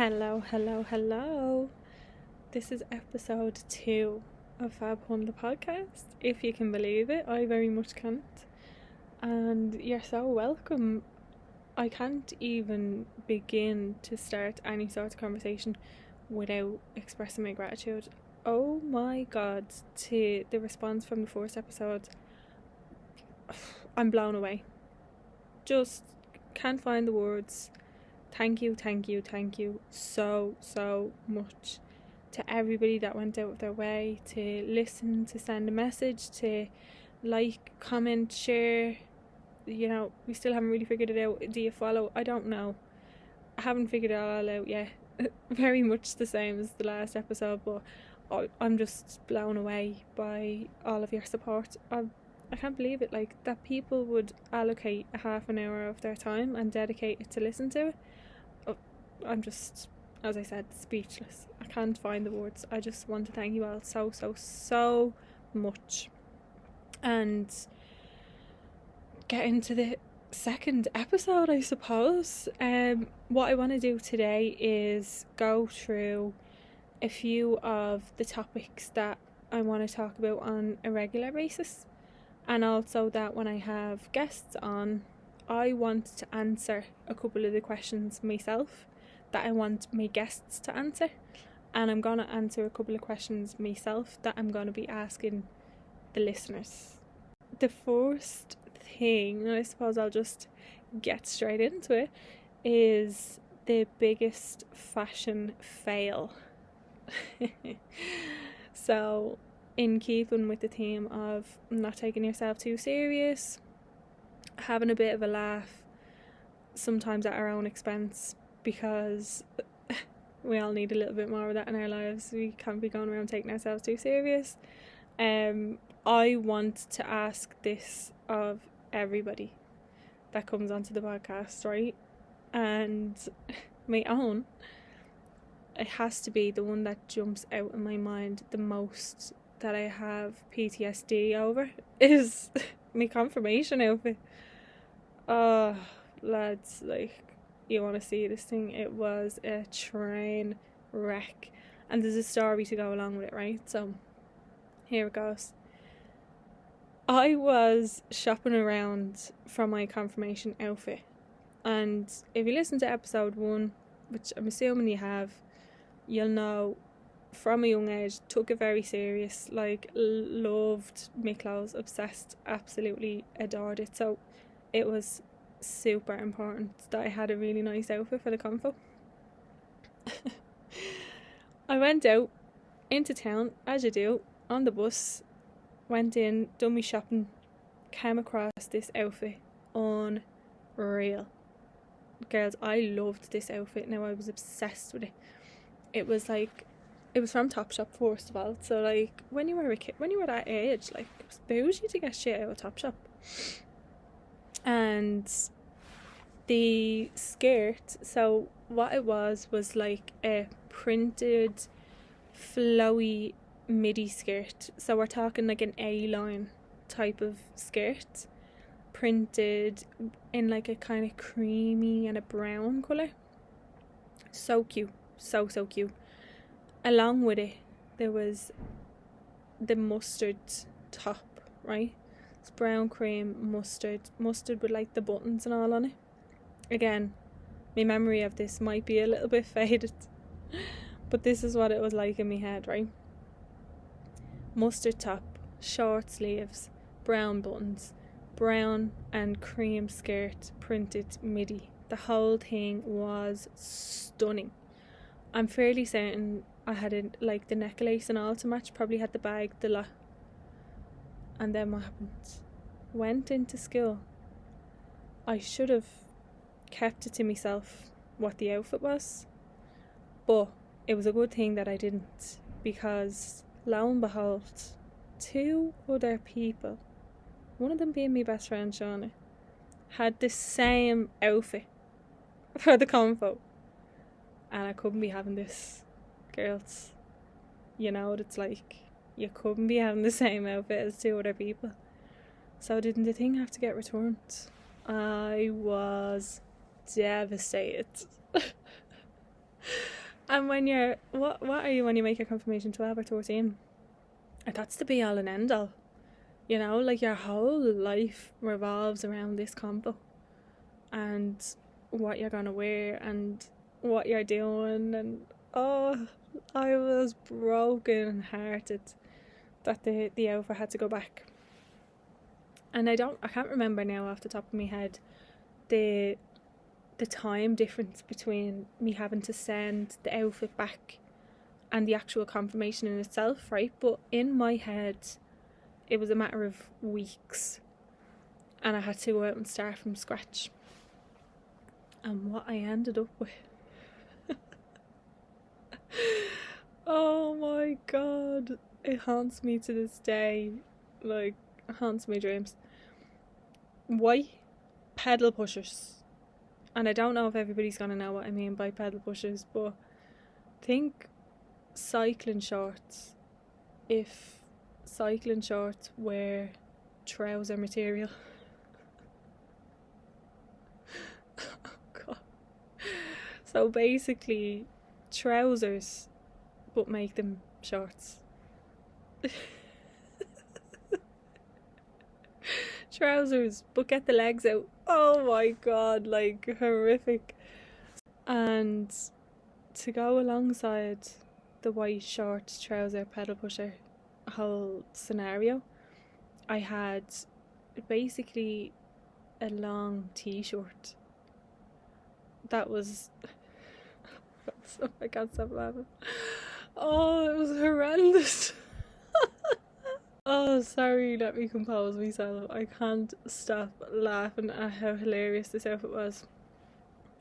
Hello, hello, hello. This is episode 2 of Fab Hun, the podcast. If you can believe it, I very much can't. And you're so welcome. I can't even begin to start any sort of conversation without expressing my gratitude. Oh my god, to the response from the first episode. I'm blown away. Just can't find the words. Thank you so much to everybody that went out of their way to listen, to send a message, to like, comment, share. You know, we still haven't really figured it out. Do you follow? I don't know. I haven't figured it all out yet. Very much the same as the last episode, but I'm just blown away by all of your support. I can't believe it, like, that people would allocate a half an hour of their time and dedicate it to listen to it. I'm just, as I said, speechless. I can't find the words. I just want to thank you all so much. And get into the second episode, I suppose. What I want to do today is go through a few of the topics that I want to talk about on a regular basis, and also that when I have guests on, I want to answer a couple of the questions myself that I want my guests to answer, and I'm going to answer a couple of questions myself that I'm going to be asking the listeners. The first thing, and I suppose I'll just get straight into it, is the biggest fashion fail. So, in keeping with the theme of not taking yourself too serious, having a bit of a laugh, sometimes at our own expense, because we all need a little bit more of that in our lives. We can't be going around taking ourselves too serious. I want to ask this of everybody that comes onto the podcast, right? And my own, it has to be the one that jumps out in my mind the most, that I have PTSD over, is my confirmation outfit. Oh, lads, like, you want to see this thing? It was a train wreck, and there's a story to go along with it, right? So here it goes. I was shopping around for my confirmation outfit, and if you listen to episode 1, which I'm assuming you have, you'll know from a young age took it very serious, like loved my clothes, obsessed, absolutely adored it. So it was super important that I had a really nice outfit for the convo. I went out into town, as you do, on the bus, went in, done my shopping, came across this outfit. Unreal. Girls, I loved this outfit. Now, I was obsessed with it. It was from Topshop, first of all. So, like, when you were a kid, when you were that age, like, it was bougie to get shit out of Topshop. And the skirt, so what it was like a printed flowy midi skirt. So we're talking like an A-line type of skirt, printed in like a kind of creamy and a brown colour. So cute, so cute. Along with it, there was the mustard top, right? It's brown cream mustard with like the buttons and all on it. Again, my memory of this might be a little bit faded, but this is what it was like in my head, right? Mustard top, short sleeves, brown buttons, brown and cream skirt, printed midi. The whole thing was stunning. I'm fairly certain I had the necklace and all to match, probably had the bag, the lot. And then what happened? Went into school. I should have kept it to myself what the outfit was, but it was a good thing that I didn't, because lo and behold, 2 other people, one of them being my best friend Shauna, had the same outfit for the convo, and I couldn't be having this. Girls, you know what it's like. You couldn't be having the same outfit as 2 other people. So didn't the thing have to get returned? I was devastated. And when you're, what are you when you make a confirmation, 12 or 13? And that's the be all and end all. You know, like your whole life revolves around this combo. And what you're gonna wear and what you're doing. And oh, I was broken hearted that the outfit had to go back. And I can't remember now off the top of my head the time difference between me having to send the outfit back and the actual confirmation in itself, right? But in my head, it was a matter of weeks, and I had to go out and start from scratch. And what I ended up with, oh my god, it haunts me to this day, like, it haunts my dreams. White pedal pushers. And I don't know if everybody's going to know what I mean by pedal pushers, but think cycling shorts. If cycling shorts were trouser material. Oh god. So basically, trousers, but make them shorts. Trousers, but get the legs out. Oh my god, like, horrific. And to go alongside the white short trouser pedal pusher whole scenario, I had basically a long t-shirt that was I can't stop laughing. Oh, it was horrendous. Oh, sorry, let me compose myself. I can't stop laughing at how hilarious this outfit was.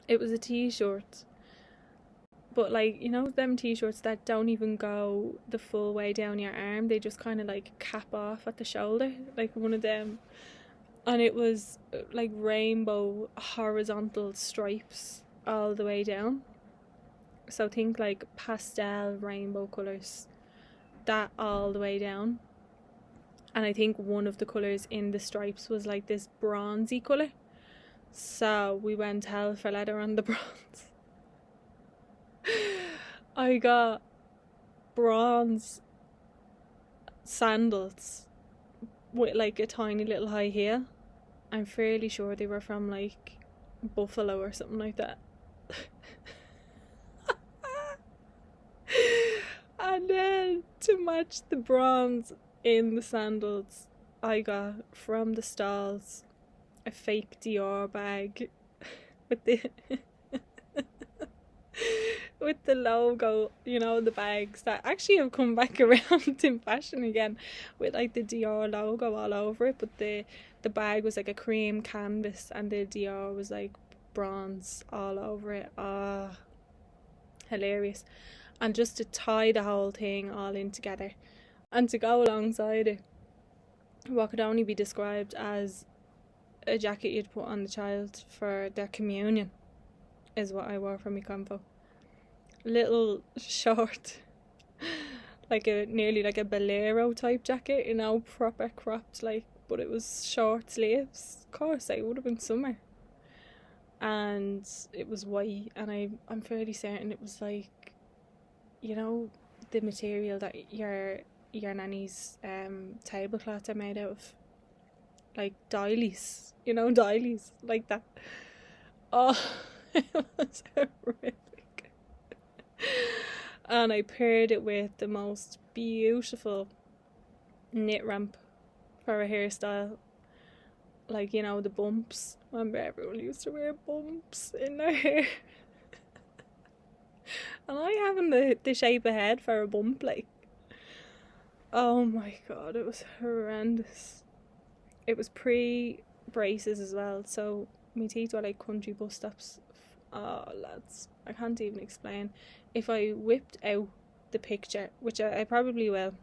It was a t-shirt, but like, you know them t-shirts that don't even go the full way down your arm, they just kind of like cap off at the shoulder, like one of them. And it was like rainbow horizontal stripes all the way down. So think like pastel rainbow colours, that all the way down. And I think one of the colours in the stripes was like this bronzy colour. So we went hell for leather on the bronze. I got bronze sandals with like a tiny little high heel. I'm fairly sure they were from like Buffalo or something like that. And then to match the bronze in the sandals, I got from the stalls a fake Dior bag with the with the logo, you know, the bags that actually have come back around in fashion again, with like the Dior logo all over it, but the bag was like a cream canvas and the Dior was like bronze all over it. Ah, hilarious. And just to tie the whole thing all in together and to go alongside it, what could only be described as a jacket you'd put on the child for their communion is what I wore for my convo. Little short, like a nearly like a bolero type jacket, you know, proper cropped, like, but it was short sleeves. Of course, it would have been summer. And it was white, and I'm fairly certain it was like, you know, the material that your nanny's tablecloths are made out of, like doilies, you know, doilies like that. Oh, it was horrific. And I paired it with the most beautiful knit ramp for a hairstyle, like, you know, the bumps. Remember everyone used to wear bumps in their hair. And I haven't the shape of head for a bump, like. Oh my god, it was horrendous. It was pre-braces as well, so my teeth were like country bus stops. Oh, lads, I can't even explain. If I whipped out the picture, which I probably will,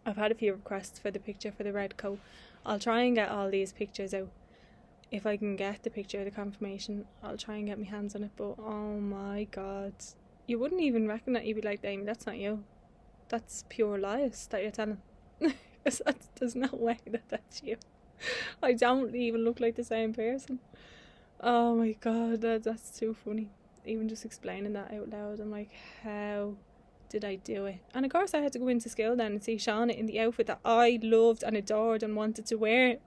I've had a few requests for the picture for the red coat. I'll try and get all these pictures out. If I can get the picture of the confirmation, I'll try and get my hands on it. But oh my god, you wouldn't even reckon that. You'd be like, Amy, that's not you. That's pure lies that you're telling. There's no way that that's you. I don't even look like the same person. Oh my god, that's too funny. even just explaining that out loud, I'm like, how did I do it? And of course I had to go into school then and see Shauna in the outfit that I loved and adored and wanted to wear.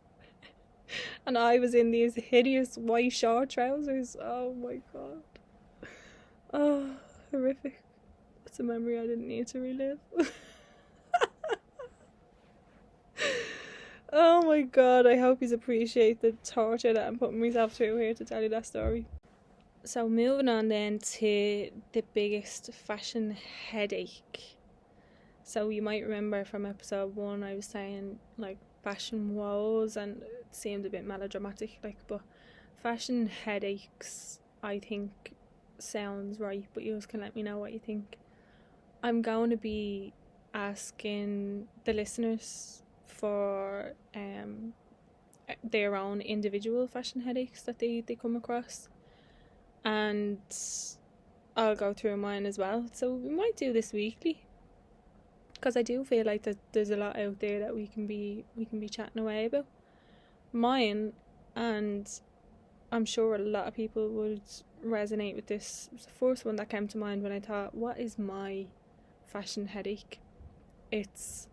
And I was in these hideous white short trousers. Oh my god. Oh, horrific. It's a memory I didn't need to relive. Oh my god, I hope you appreciate the torture that I'm putting myself through here to tell you that story. So moving on then to the biggest fashion headache. So you might remember from episode 1 I was saying like fashion woes, and it seemed a bit melodramatic, like, but fashion headaches I think sounds right, but you can let me know what you think. I'm going to be asking the listeners for their own individual fashion headaches that they come across, and I'll go through mine as well. So we might do this weekly, because I do feel like that there's a lot out there that we can be chatting away about. Mine, and I'm sure a lot of people would resonate with this, was the first one that came to mind when I thought, what is my fashion headache? It's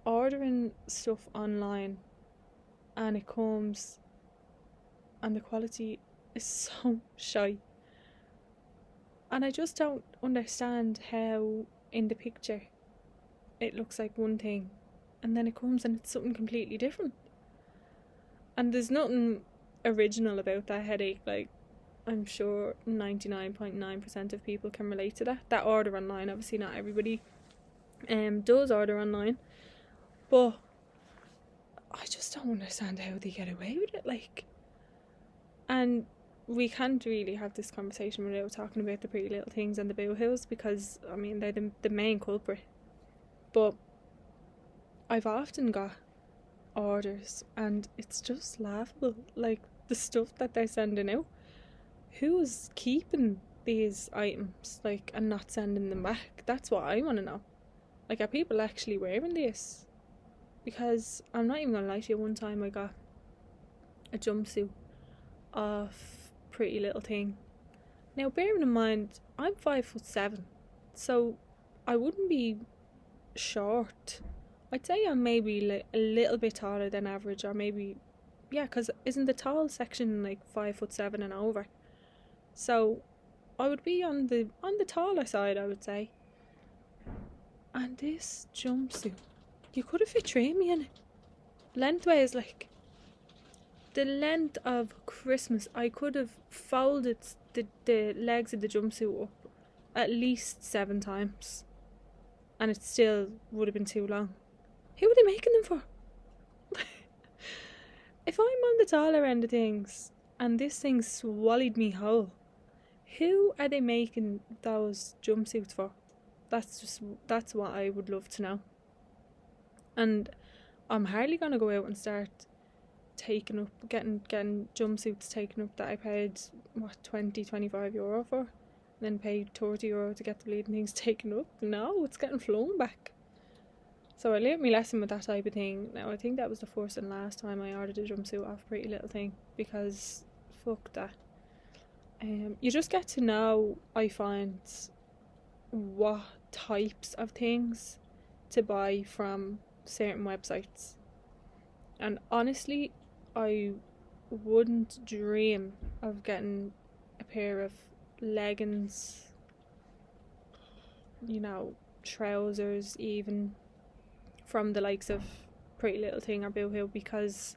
ordering stuff online and it comes and the quality is so shy, and I just don't understand how in the picture it looks like one thing and then it comes and it's something completely different. And there's nothing original about that headache. Like, I'm sure 99.9% of people can relate to that order online. Obviously not everybody does order online, but I just don't understand how they get away with it. Like, and we can't really have this conversation without talking about the Pretty Little Things and the Bauhaus, because I mean they're the main culprit. But I've often got orders and it's just laughable, like the stuff that they're sending out. Who's keeping these items, like, and not sending them back? That's what I want to know. Like, are people actually wearing this? Because I'm not even gonna lie to you, one time I got a jumpsuit off Pretty Little Thing. Now bearing in mind I'm 5'7", so I wouldn't be short. I'd say I'm maybe like a little bit taller than average, or maybe, yeah, because isn't the tall section like 5'7" and over? So I would be on the taller side, I would say. And this jumpsuit, you could have fit 3 of me in it. Lengthways, like the length of Christmas, I could have folded the legs of the jumpsuit up at least 7 times, and it still would have been too long. Who are they making them for? If I'm on the taller end of things and this thing swallowed me whole, who are they making those jumpsuits for? That's what I would love to know. And I'm hardly gonna go out and start taking up getting jumpsuits taken up that I paid €20-25 for, and then paid €30 to get the bleeding things taken up. No, it's getting flown back. So I learned my lesson with that type of thing. Now I think that was the first and last time I ordered a jumpsuit off Pretty Little Thing, because fuck that. You just get to know, I find, what types of things to buy from certain websites. And honestly, I wouldn't dream of getting a pair of leggings, trousers even, from the likes of Pretty Little Thing or Boohoo, because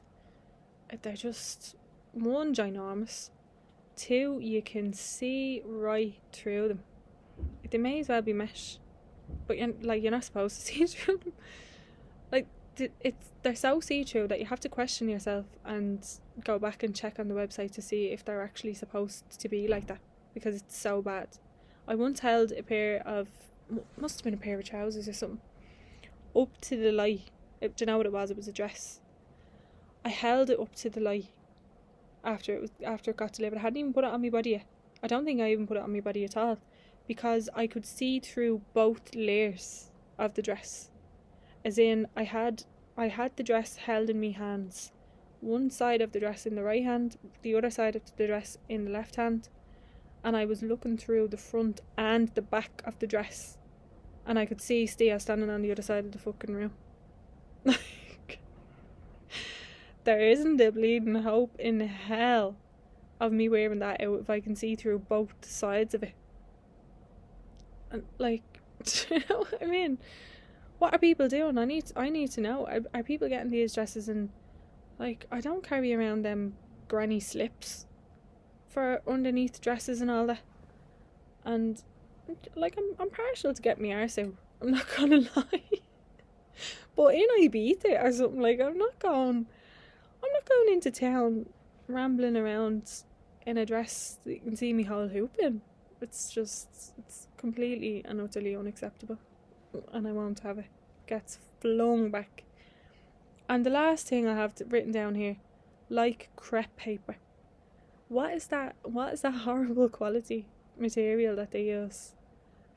they're just, 1, ginormous, 2, you can see right through them. They may as well be mesh, but you're not supposed to see through them. Like, they're so see-through that you have to question yourself and go back and check on the website to see if they're actually supposed to be like that, because it's so bad. I once held a pair of, must have been a pair of trousers or something, up to the light. Do you know what it was? It was a dress. I held it up to the light after it got delivered. I hadn't even put it on my body yet. I don't think I even put it on my body at all, because I could see through both layers of the dress. As in, I had the dress held in my hands, one side of the dress in the right hand, the other side of the dress in the left hand, and I was looking through the front and the back of the dress, and I could see Stia standing on the other side of the fucking room. Like, there isn't a bleeding hope in hell of me wearing that out if I can see through both sides of it. And like, do you know what I mean? What are people doing? I need to know. Are people getting these dresses? And like, I don't carry around them granny slips for underneath dresses and all that. And like, I'm partial to get me arse out, I'm not gonna lie. But in Ibiza or something, like, I'm not going into town rambling around in a dress that you can see me whole hoop in. It's completely and utterly unacceptable, and I won't have it. Gets flung back. And the last thing I have written down here, like crepe paper. What is that horrible quality material that they use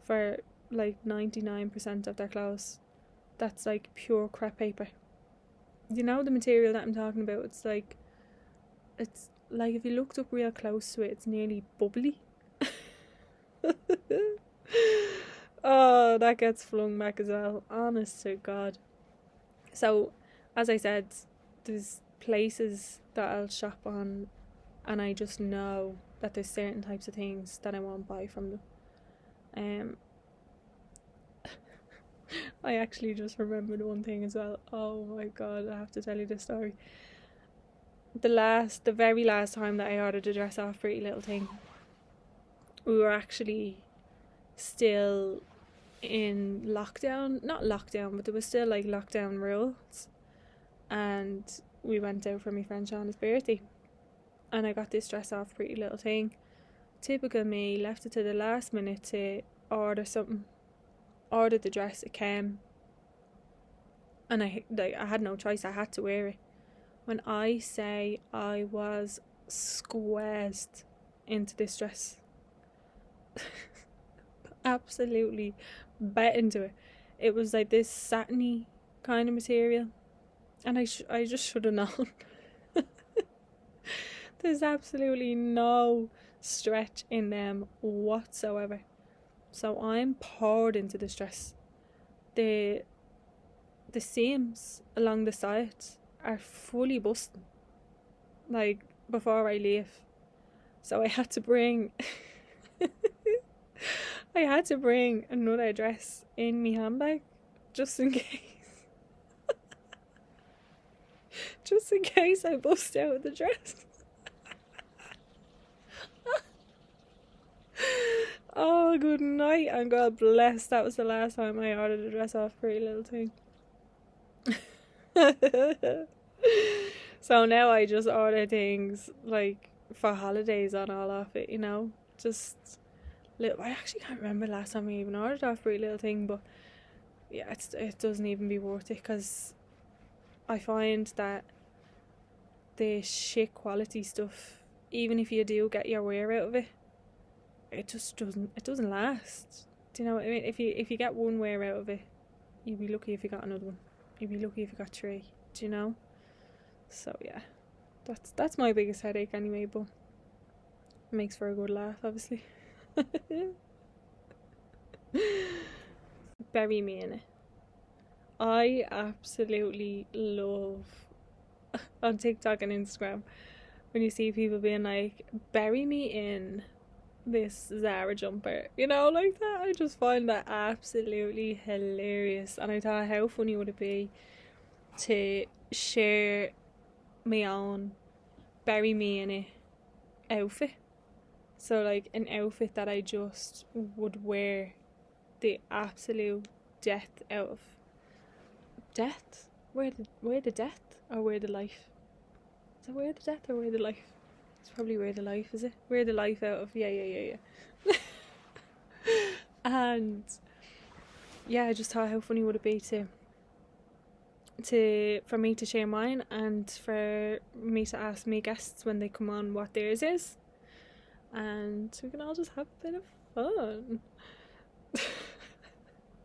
for like 99% of their clothes? That's like pure crepe paper. You know the material that I'm talking about? It's like if you looked up real close to it, it's nearly bubbly. Oh, that gets flung back as well. Honest to God. So, as I said, there's places that I'll shop on, and I just know that there's certain types of things that I won't buy from them. I actually just remembered one thing as well. Oh my God, I have to tell you this story. The very last time that I ordered a dress off Pretty Little Thing, we were actually still in lockdown. Not lockdown, but there was still like lockdown rules. And we went out for my friend Shauna's birthday. And I got this dress off Pretty Little Thing. Typical me, left it to the last minute to order something. Ordered the dress, it came. And I had no choice, I had to wear it. When I say I was squeezed into this dress, absolutely bet into it. It was like this satiny kind of material, and I just should have known. There's absolutely no stretch in them whatsoever. So I'm poured into this dress. The seams along the sides are fully busting, like, before I leave. So I had to bring another dress in my handbag just in case. Just in case I bust out of the dress. Oh, good night and God bless. That was the last time I ordered a dress off Pretty Little Thing. So now I just order things like for holidays on all of it, you know. Just little. I actually can't remember last time I even ordered off Pretty Little Thing, but yeah, it doesn't even be worth it, because I find that the shit quality stuff, even if you do get your wear out of it, it doesn't last. Do you know what I mean? If you get one wear out of it, you'd be lucky if you got another one. You'd be lucky if you got three. Do you know? So yeah, that's my biggest headache anyway, but it makes for a good laugh, obviously. Bury me in it. I absolutely love on TikTok and Instagram when you see people being like, bury me in this Zara jumper, you know, like that. I just find that absolutely hilarious, and I thought, how funny would it be to share my own bury me in it outfit. So like an outfit that I just would wear the absolute death out of. Death? Wear the death or wear the life? Is it wear the death or wear the life? It's probably wear the life, is it? Wear the life out of. Yeah. And yeah, I just thought, how funny would it be for me to share mine, and for me to ask me guests when they come on what theirs is, and we can all just have a bit of fun.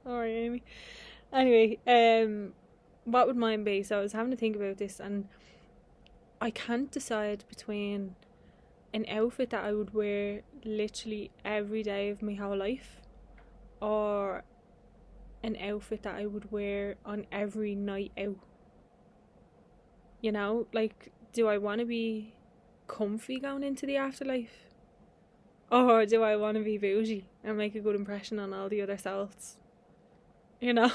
Alright, Amy. Anyway, what would mine be? So I was having to think about this, and I can't decide between an outfit that I would wear literally every day of my whole life, or an outfit that I would wear on every night out. You know, like, do I want to be comfy going into the afterlife? Or do I want to be bougie and make a good impression on all the other souls? You know?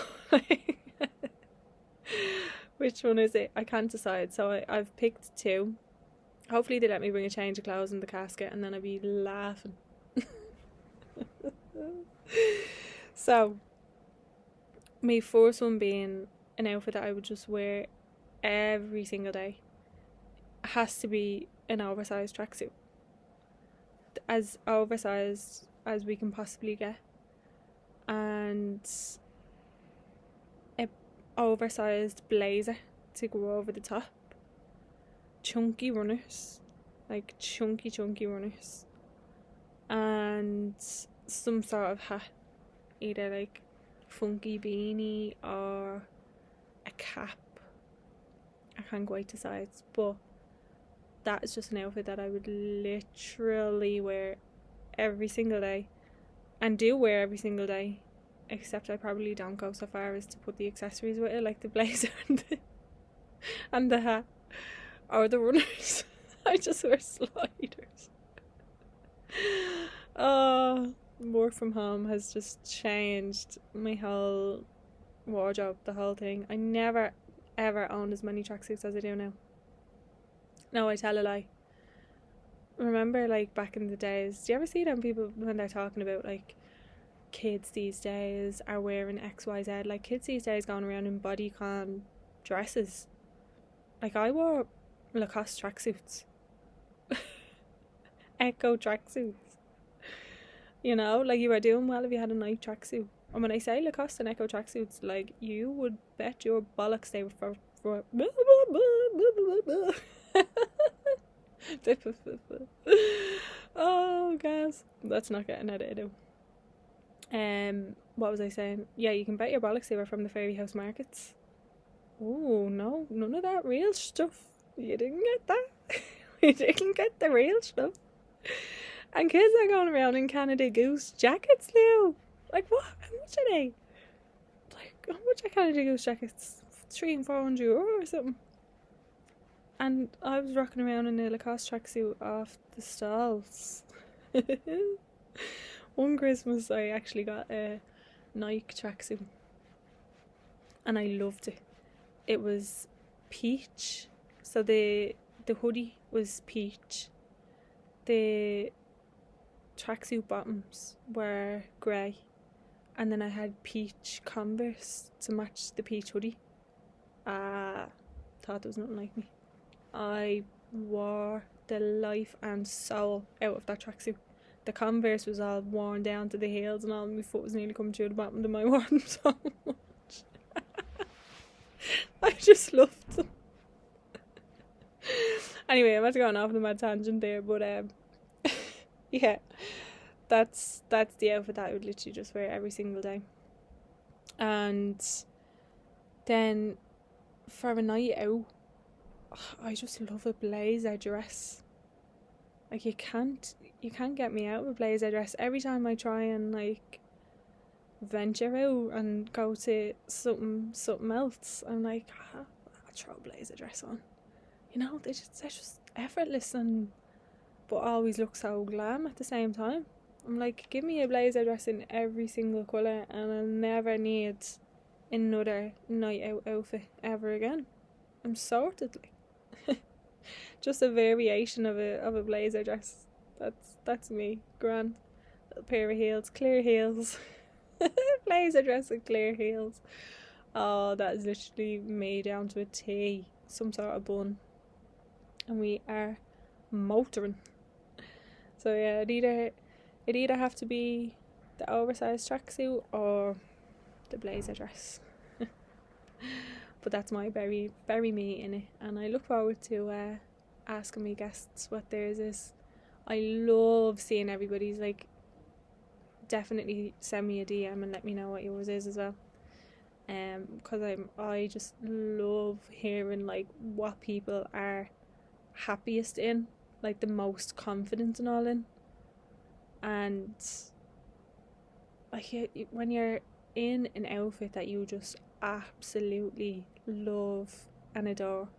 Which one is it? I can't decide. So I've picked two. Hopefully they let me bring a change of clothes in the casket and then I'll be laughing. So, my first one being an outfit that I would just wear every single day. It has to be an oversized tracksuit. As oversized as we can possibly get. And an oversized blazer to go over the top. Chunky runners. Like chunky runners. And some sort of hat. Either like funky beanie or a cap. I can't quite decide, but that is just an outfit that I would literally wear every single day, and do wear every single day, except I probably don't go so far as to put the accessories with it, like the blazer and the hat or the runners. I just wear sliders. Oh, work from home has just changed my whole wardrobe, the whole thing. I never ever owned as many tracksuits as I do now. No, I tell a lie. Remember, like, back in the days, do you ever see them people when they're talking about, like, kids these days are wearing XYZ? Like, kids these days going around in bodycon dresses. Like, I wore Lacoste tracksuits. Echo tracksuits. You know, like, you were doing well if you had a Nike tracksuit. And when I say Lacoste and Echo tracksuits, like, you would bet your bollocks they were for oh, guys, that's not getting edited. What was I saying? Yeah, you can bet your bollocks they were from the Fairy House markets. Oh no, none of that real stuff. You didn't get that. We didn't get the real stuff. And kids are going around in Canada Goose jackets now. Like, what? How much are they? Like, how much are Canada Goose jackets? €300 and €400 or something. And I was rocking around in a Lacoste tracksuit off the stalls. One Christmas I actually got a Nike tracksuit. And I loved it. It was peach. So the hoodie was peach. The tracksuit bottoms were grey. And then I had peach Converse to match the peach hoodie. Thought there was nothing like me. I wore the life and soul out of that tracksuit. The Converse was all worn down to the heels and all. My foot was nearly coming through the bottom of my wore them so much. I just loved them. Anyway, I'm about to go off on a mad tangent there, but yeah, that's the outfit that I would literally just wear every single day. And then for a night out, I just love a blazer dress. Like, you can't get me out of a blazer dress. Every time I try and, like, venture out and go to something else, I'm like, I'll throw a blazer dress on. You know, they're just effortless but always look so glam at the same time. I'm like, give me a blazer dress in every single colour and I'll never need another night out outfit ever again. I'm sorted, like. Just a variation of a blazer dress. That's me. Grand. Little pair of heels, clear heels. Blazer dress with clear heels. Oh, that is literally me down to a T. Some sort of bun. And we are motoring. So yeah, it either have to be the oversized tracksuit or the blazer dress. But that's my very, very me in it. And I look forward to asking my guests what theirs is. I love seeing everybody's. Like, definitely send me a DM and let me know what yours is as well. Because I just love hearing, like, what people are happiest in like the most confident and all in. And like when you're in an outfit that you just absolutely love and adore,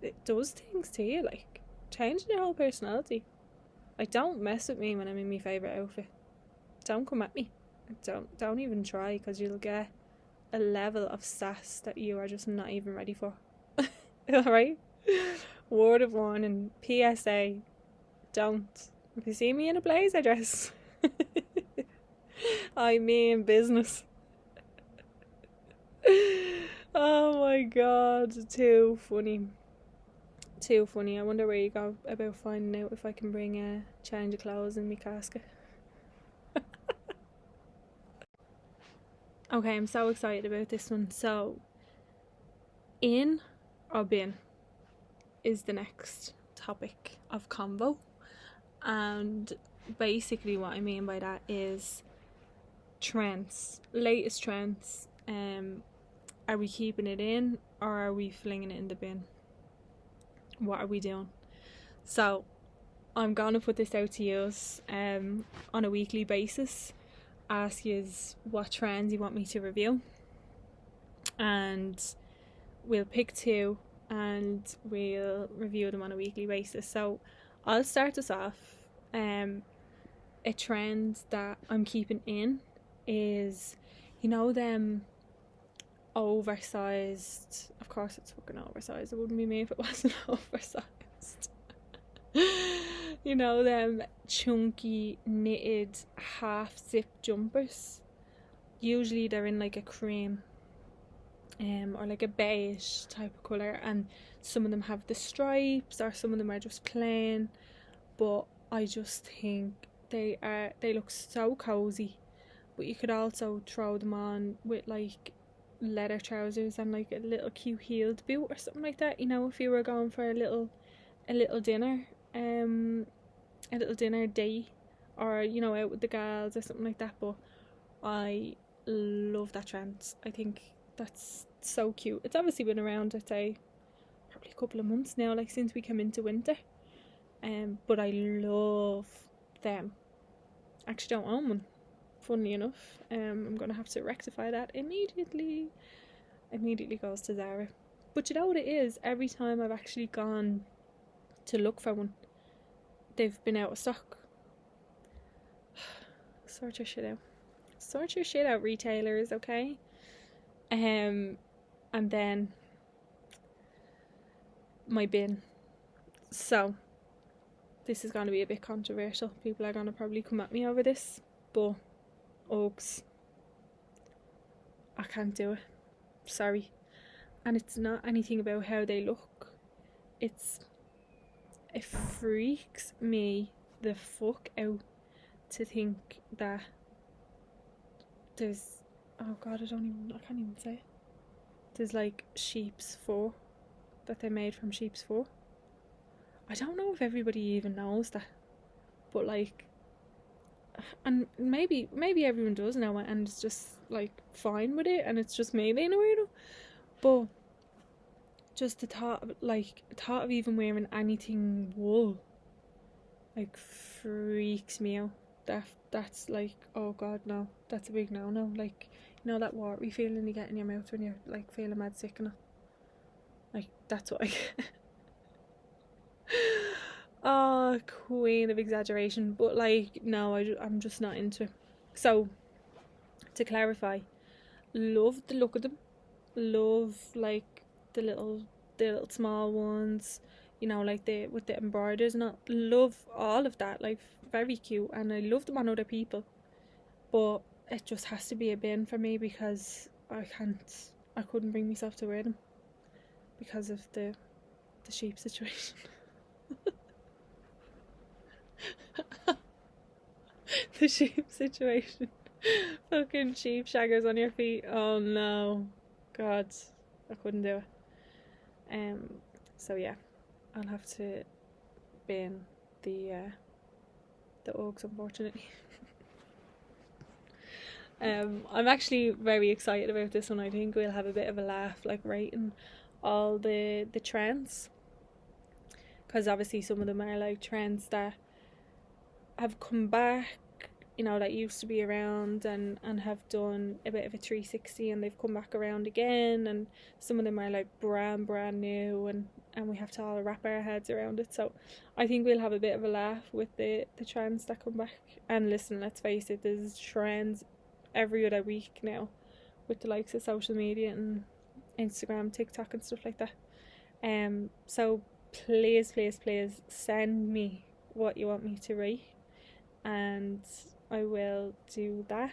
it does things to you, like changing your whole personality. Like, don't mess with me when I'm in my favourite outfit. Don't come at me. Don't even try, because you'll get a level of sass that you are just not even ready for. Alright? Word of warning, PSA, don't. If you see me in a blazer dress, I mean business. Oh my god, too funny. Too funny. I wonder where you go about finding out if I can bring a change of clothes in my casket. Okay, I'm so excited about this one. So, in or bin is the next topic of convo. And basically what I mean by that is trends, latest trends. Are we keeping it in or are we flinging it in the bin? What are we doing? So I'm gonna put this out to you on a weekly basis, ask you what trends you want me to review, and we'll pick two and we'll review them on a weekly basis. So I'll start us off. A trend that I'm keeping in is, you know, them oversized, of course it's fucking oversized, it wouldn't be me if it wasn't oversized. You know, them chunky knitted half zip jumpers. Usually they're in like a cream or like a beige type of colour, and some of them have the stripes or some of them are just plain, but I just think they look so cozy. But you could also throw them on with like leather trousers and like a little cute heeled boot or something like that, you know, if you were going for a little dinner, a little dinner date, or, you know, out with the gals or something like that. But I love that trend. I think that's so cute. It's obviously been around, I'd say probably a couple of months now, like since we came into winter, but I love them. Actually don't own one, funnily enough. I'm gonna have to rectify that immediately goes to Zara. But you know what it is, every time I've actually gone to look for one, they've been out of stock. Sort your shit out, retailers, okay? And then my bin. So this is going to be a bit controversial. People are going to probably come at me over this, but Uggs, I can't do it. Sorry. And it's not anything about how they look. It freaks me the fuck out to think that there's, oh god, I can't even say it. There's like sheep's fur that they made from sheep's fur. I don't know if everybody even knows that, but like, and maybe everyone does know it and it's just like fine with it, and it's just me being a weirdo. But just the thought of even wearing anything wool, like, freaks me out. That's like, oh god, no, that's a big no. Like, you know that watery feeling you get in your mouth when you're like feeling mad sick and all? Like, that's what I get. Oh, queen of exaggeration. But like, no, I'm just not into it. So, to clarify, love the look of them. Love like the little small ones, you know, like with the embroiders and all. Love all of that, like, very cute, and I love them on other people. But it just has to be a bin for me, because I couldn't bring myself to wear them because of the sheep situation. The sheep situation. Fucking sheep shaggers on your feet. Oh no, god, I couldn't do it. So yeah, I'll have to bin the Uggs, unfortunately. I'm actually very excited about this one. I think we'll have a bit of a laugh, like, rating all the trends, because obviously some of them are like trends that have come back, you know, that used to be around and have done a bit of a 360 and they've come back around again, and some of them are like brand new, and we have to all wrap our heads around it. So I think we'll have a bit of a laugh with the trends that come back. And listen, let's face it, there's trends every other week now with the likes of social media and Instagram, TikTok and stuff like that. So please send me what you want me to write, and I will do that.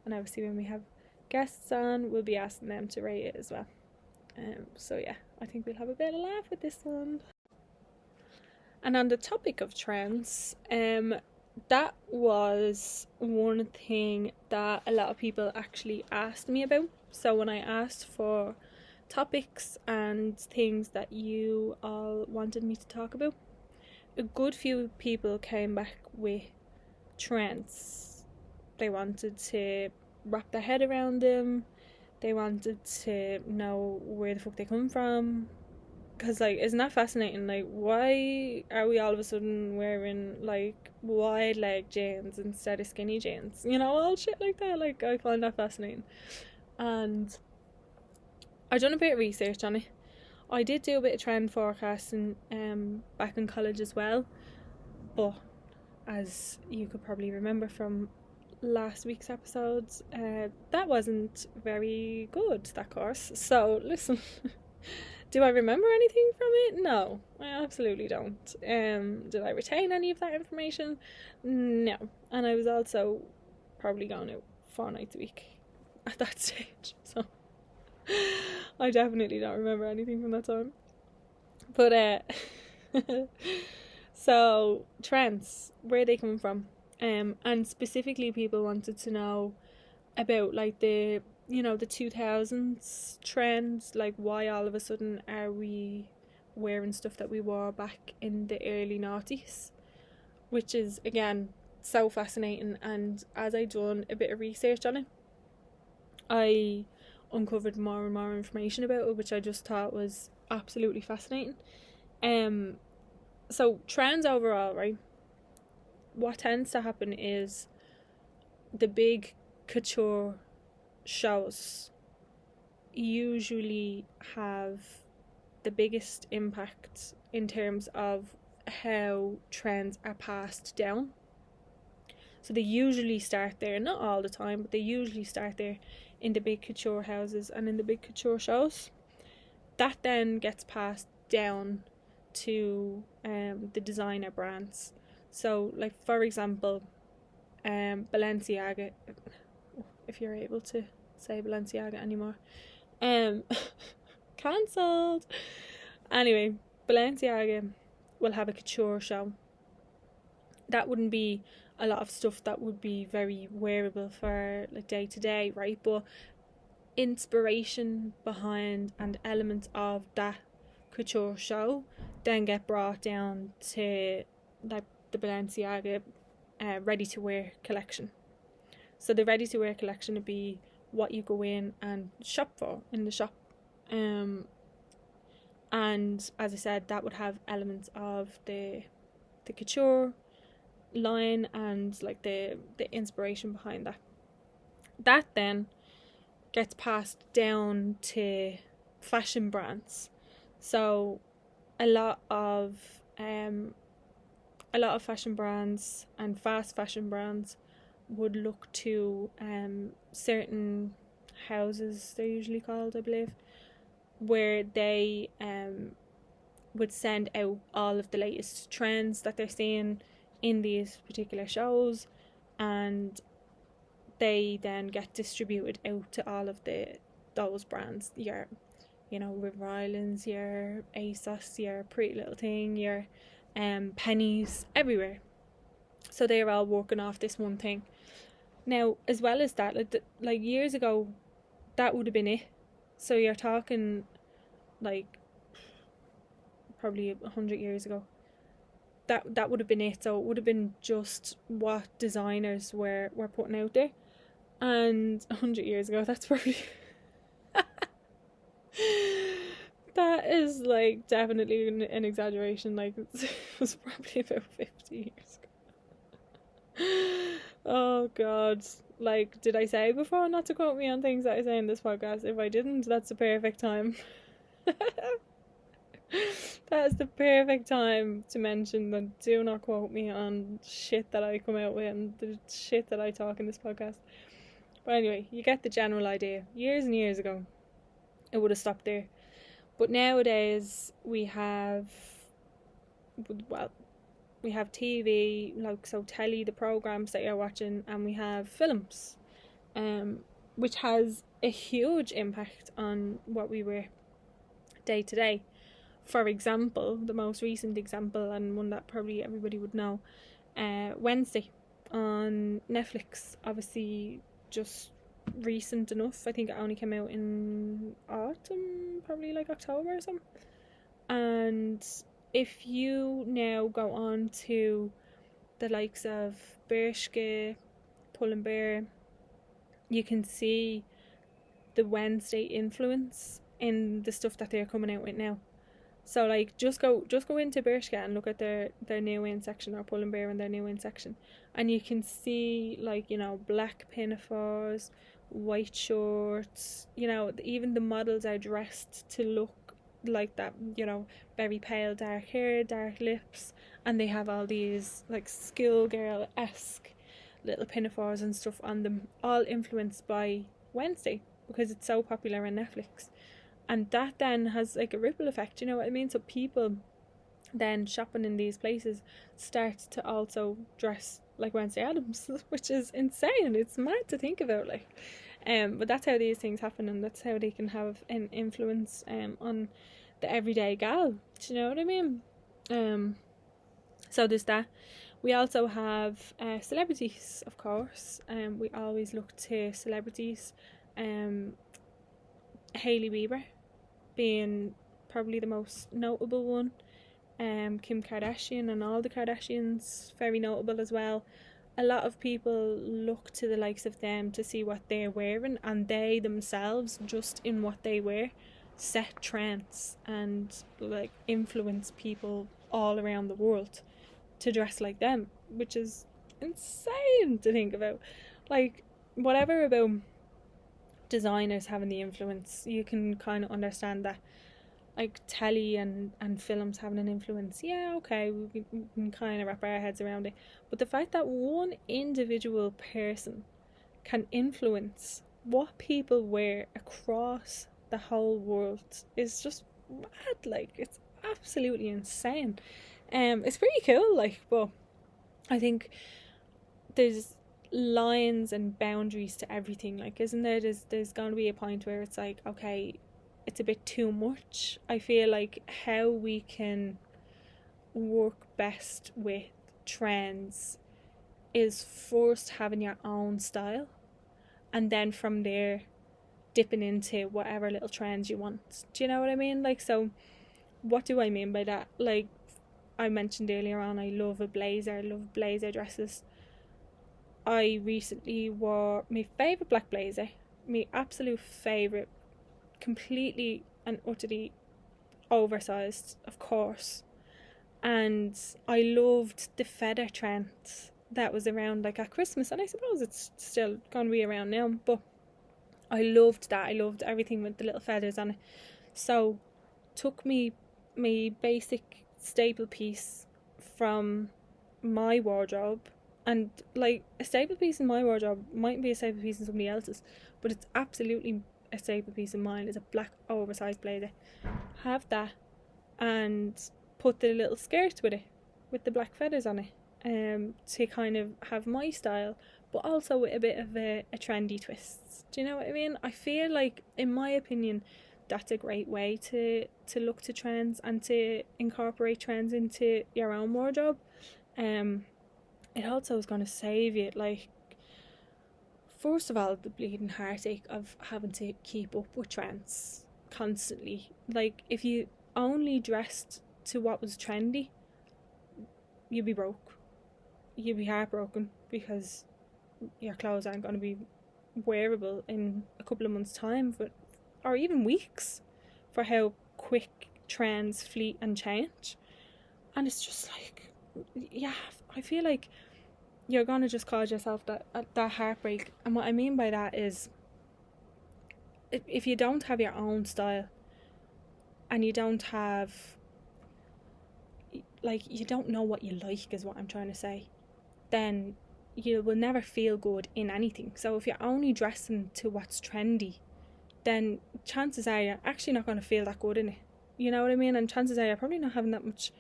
And obviously when we have guests on, we'll be asking them to rate it as well. So yeah, I think we'll have a bit of a laugh with this one. And on the topic of trends, that was one thing that a lot of people actually asked me about. So when I asked for topics and things that you all wanted me to talk about, a good few people came back with trends. They wanted to wrap their head around them. They wanted to know where the fuck they come from. Because, like, isn't that fascinating? Like, why are we all of a sudden wearing, like, wide leg jeans instead of skinny jeans? You know, all shit like that. Like, I find that fascinating. And I done a bit of research on it. I did do a bit of trend forecasting back in college as well. But as you could probably remember from last week's episodes, that wasn't very good, that course. So, listen... Do I remember anything from it? No, I absolutely don't. Did I retain any of that information? No. And I was also probably going out 4 nights a week at that stage. So I definitely don't remember anything from that time. But so trends, where are they coming from? And specifically people wanted to know about like the 2000s trends, like why all of a sudden are we wearing stuff that we wore back in the early noughties, which is again so fascinating. And as I done a bit of research on it, I uncovered more and more information about it, which I just thought was absolutely fascinating. So trends overall, right, what tends to happen is the big couture shows usually have the biggest impact in terms of how trends are passed down. So they usually start there, not all the time, but they usually start there in the big couture houses and in the big couture shows. That then gets passed down to the designer brands. So, like, for example, Balenciaga, if you're able to say Balenciaga anymore, cancelled. Anyway, Balenciaga will have a couture show. That wouldn't be a lot of stuff that would be very wearable for like day to day, right? But inspiration behind and elements of that couture show then get brought down to like the Balenciaga ready to wear collection. So the ready to wear collection would be what you go in and shop for in the shop. And as I said, that would have elements of the couture line and like the inspiration behind that. That then gets passed down to fashion brands. So a lot of fashion brands and fast fashion brands would look to certain houses, they're usually called, I believe, where they would send out all of the latest trends that they're seeing in these particular shows, and they then get distributed out to all of those brands, your River Islands, your ASOS, your Pretty Little Thing, your Pennies, everywhere. So they're all working off this one thing. Now, as well as that, like years ago, that would have been it. So you're talking like probably 100 years ago. That would have been it. So it would have been just what designers were putting out there. And 100 years ago, that's probably That is like definitely an exaggeration. Like it was probably about 50 years ago. Oh God. Like, did I say before not to quote me on things that I say in this podcast? If I didn't, that's the perfect time. That is the perfect time to mention that do not quote me on shit that I come out with and the shit that I talk in this podcast. But anyway, you get the general idea. Years and years ago, it would have stopped there. But nowadays, we have TV, like, so telly, the programs that you're watching, and we have films, which has a huge impact on what we wear day to day. For example, the most recent example, and one that probably everybody would know, Wednesday on Netflix, obviously just recent enough. I think it only came out in autumn, probably like October or something. And if you now go on to the likes of Bershka, Pull and Bear, you can see the Wednesday influence in the stuff that they're coming out with now. So like just go into Bershka and look at their new in section, or Pull and Bear in their new in section, and you can see, like, you know, black pinafores, white shorts, you know, even the models are dressed to look like that, you know, very pale dark hair, dark lips, and they have all these like schoolgirl-esque little pinafores and stuff on them, all influenced by Wednesday because it's so popular on Netflix. And that then has like a ripple effect, you know what I mean? So people then shopping in these places start to also dress like Wednesday Addams, which is insane. It's mad to think about, like. But that's how these things happen, and that's how they can have an influence on the everyday gal. Do you know what I mean? So there's that. We also have celebrities, of course. We always look to celebrities. Hailey Bieber being probably the most notable one. Kim Kardashian and all the Kardashians, very notable as well. A lot of people look to the likes of them to see what they're wearing, and they themselves, just in what they wear, set trends and like influence people all around the world to dress like them, which is insane to think about. Like, whatever about designers having the influence, you can kind of understand that. Like telly and films having an influence, yeah, okay, we can kind of wrap our heads around it. But the fact that one individual person can influence what people wear across the whole world is just mad. Like, it's absolutely insane. It's pretty cool, like, but I think there's lines and boundaries to everything, like, isn't there? There's going to be a point where it's like, okay, it's a bit too much. I feel like how we can work best with trends is first having your own style, and then from there dipping into whatever little trends you want. Do you know what I mean? Like, so what do I mean by that? Like I mentioned earlier on, I love a blazer. I love blazer dresses. I recently wore my favourite black blazer, my absolute favourite, completely and utterly oversized, of course. And I loved the feather trend that was around like at Christmas, and I suppose it's still gonna be around now, but I loved that. I loved everything with the little feathers on it. So took me my basic staple piece from my wardrobe, and like a staple piece in my wardrobe might be a staple piece in somebody else's, but it's absolutely a staple piece of mine. Is a black oversized blazer. Have that and put the little skirt with it, with the black feathers on it, to kind of have my style, but also with a bit of a trendy twist. Do you know what I mean? I feel like, in my opinion, that's a great way to look to trends and to incorporate trends into your own wardrobe. It also is going to save you, like, first of all, the bleeding heartache of having to keep up with trends constantly. Like, if you only dressed to what was trendy, you'd be broke. You'd be heartbroken because your clothes aren't going to be wearable in a couple of months' time, or even weeks, for how quick trends fleet and change. And it's just like, yeah, I feel like you're going to just cause yourself that heartbreak. And what I mean by that is, if you don't have your own style, and you don't have, like, you don't know what you like, is what I'm trying to say, then you will never feel good in anything. So if you're only dressing to what's trendy, then chances are you're actually not going to feel that good in it. You know what I mean? And chances are you're probably not having that much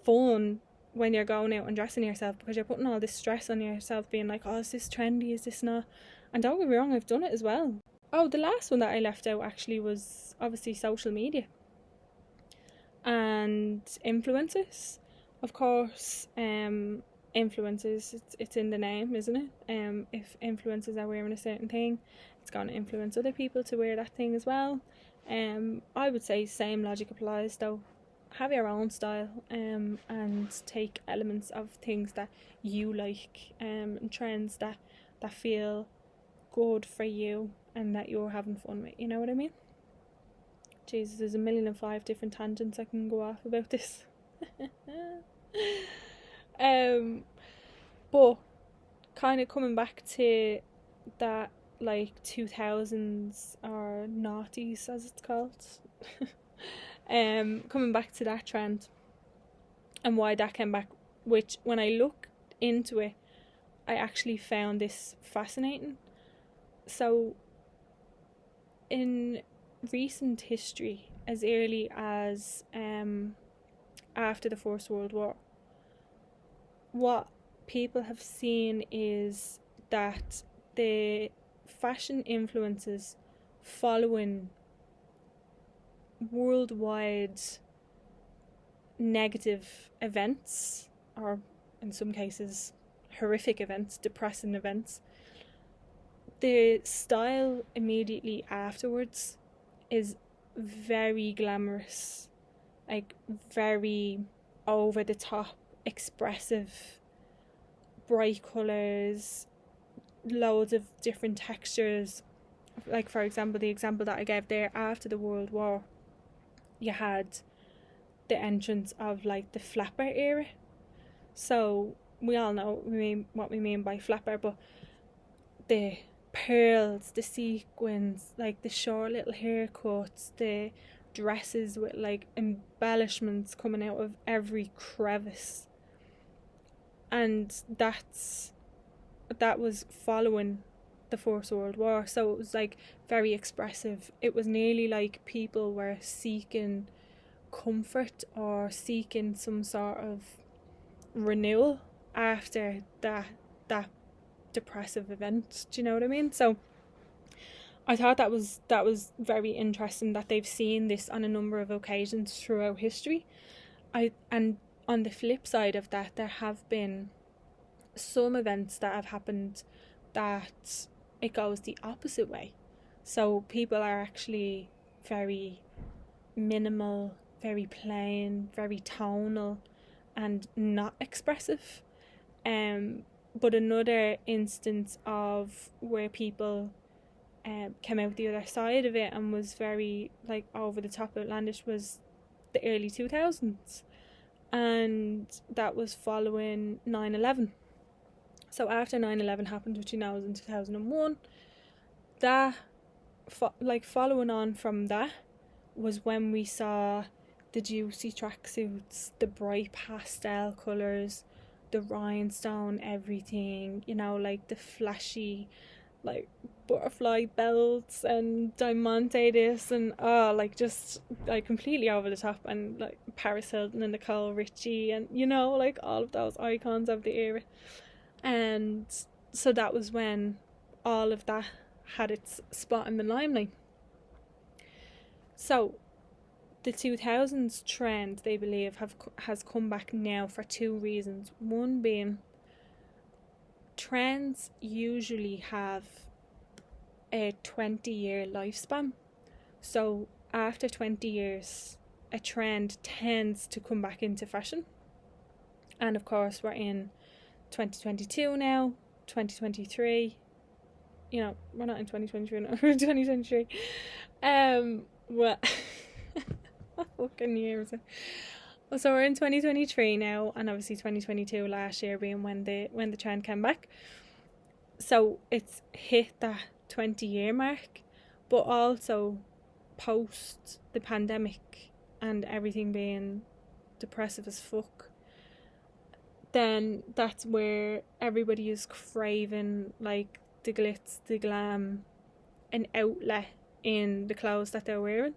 fun when you're going out and dressing yourself, because you're putting all this stress on yourself, being like, oh, is this trendy, is this not? And don't get me wrong, I've done it as well. Oh, the last one that I left out actually was obviously social media and influencers. Of course, influencers, it's in the name, isn't it? If influencers are wearing a certain thing, it's going to influence other people to wear that thing as well. I would say same logic applies though. Have your own style, and take elements of things that you like, and trends that feel good for you and that you're having fun with. You know what I mean? Jesus, there's 1,000,005 different tangents I can go off about this. But kind of coming back to that, like 2000s or noughties as it's called. Coming back to that trend and why that came back, which when I looked into it, I actually found this fascinating. So in recent history, as early as after the First World War, what people have seen is that the fashion influences following worldwide negative events, or in some cases horrific events, depressing events, the style immediately afterwards is very glamorous, like very over the top, expressive, bright colours, loads of different textures. Like, for example, the example that I gave there, after the World War, you had the entrance of like the flapper era. So we all know what we mean by flapper, but the pearls, the sequins, like the short little haircuts, the dresses with like embellishments coming out of every crevice, and that was following the First World War. So it was like very expressive. It was nearly like people were seeking comfort or seeking some sort of renewal after that depressive event. Do you know what I mean? So I thought that was very interesting that they've seen this on a number of occasions throughout history. And on the flip side of that, there have been some events that have happened that it goes the opposite way. So people are actually very minimal, very plain, very tonal, and not expressive. But another instance of where people came out the other side of it and was very like over the top outlandish was the early 2000s, and that was following 9/11. So after 9/11 happened, which you know was in 2001, that following on from that was when we saw the juicy tracksuits, the bright pastel colours, the rhinestone everything, you know, like the flashy like butterfly belts and diamante this and like just like completely over the top, and like Paris Hilton and Nicole Richie, and you know, like all of those icons of the era. And so that was when all of that had its spot in the limelight. So the 2000s trend, they believe, has come back now for two reasons. One being, trends usually have a 20-year lifespan. So after 20 years, a trend tends to come back into fashion. And of course, we're in 2022 now, 2023. You know, we're not in 2023 now, we're in 2023. Well, What fucking year is it? So we're in 2023 now, and obviously 2022 last year being when the trend came back. So it's hit that 20-year mark, but also post the pandemic and everything being depressive as fuck, then that's where everybody is craving like the glitz, the glam, an outlet in the clothes that they're wearing.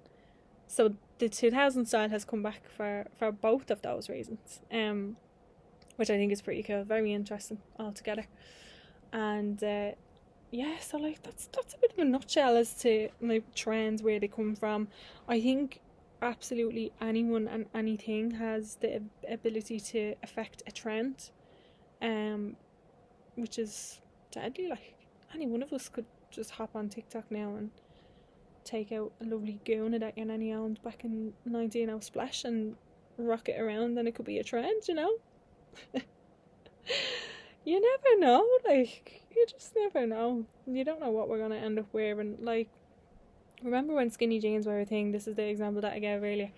So the 2000 style has come back for both of those reasons, which I think is pretty cool, very interesting altogether. And yeah, so like that's a bit of a nutshell as to like trends, where they come from. I think absolutely anyone and anything has the ability to affect a trend, which is deadly. Like any one of us could just hop on TikTok now and take out a lovely gooner that your nanny owned back in 19 splash and rock it around, and it could be a trend, you know. You never know, like, you just never know. You don't know what we're going to end up wearing. Like, remember when skinny jeans were a thing? This is the example that I gave earlier.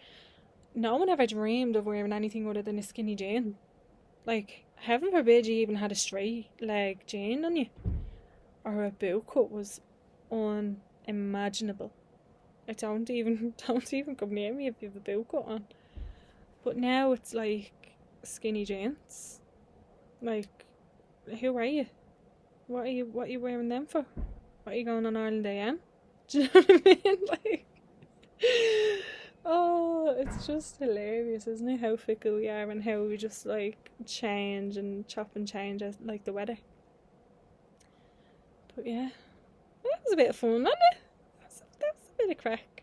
No one ever dreamed of wearing anything other than a skinny jean. Like, heaven forbid you even had a straight leg jean on you, or a boot cut was unimaginable. I don't even come near me if you have a boot cut on. But now it's like skinny jeans. Like, who are you? What are you wearing them for? What are you going on Ireland AM? Do you know what I mean? Like, oh, it's just hilarious, isn't it? How fickle we are, and how we just like change and chop and change as like the weather. But yeah, that was a bit of fun, wasn't it? That was a bit of crack.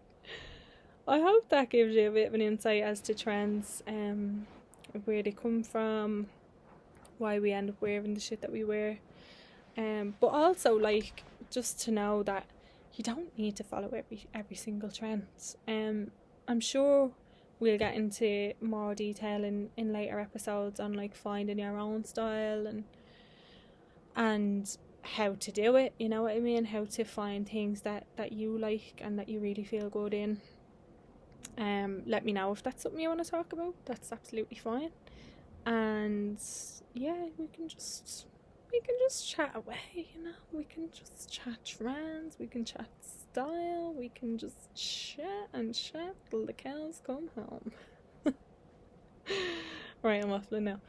I hope that gives you a bit of an insight as to trends, where they come from, why we end up wearing the shit that we wear, but also like just to know that you don't need to follow every single trend. I'm sure we'll get into more detail in later episodes on like finding your own style and how to do it, you know what I mean, how to find things that you like and that you really feel good in. Let me know if that's something you want to talk about. That's absolutely fine. And yeah, we can just chat away, you know. We can just chat trends, we can chat style, we can just chat and chat till the cows come home. Right, I'm waffling now.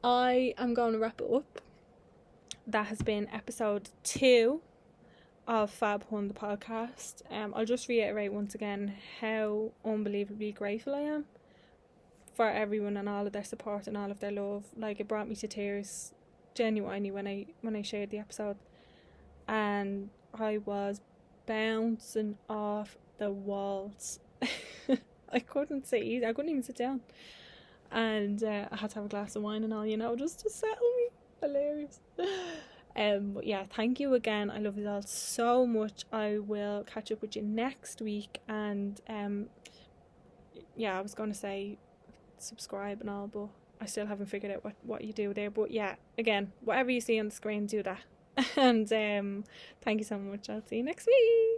I am going to wrap it up. That has been episode 2 of Fab Hun, the podcast. I'll just reiterate once again how unbelievably grateful I am for everyone and all of their support and all of their love. Like, it brought me to tears genuinely when I shared the episode, and I was bouncing off the walls. I couldn't even sit down, and I had to have a glass of wine and all, you know, just to settle me. Hilarious. But yeah, thank you again. I love you all so much. I will catch up with you next week, and yeah, I was going to say subscribe and all, but I still haven't figured out what you do there. But yeah, again, whatever you see on the screen, do that. And thank you so much. I'll see you next week.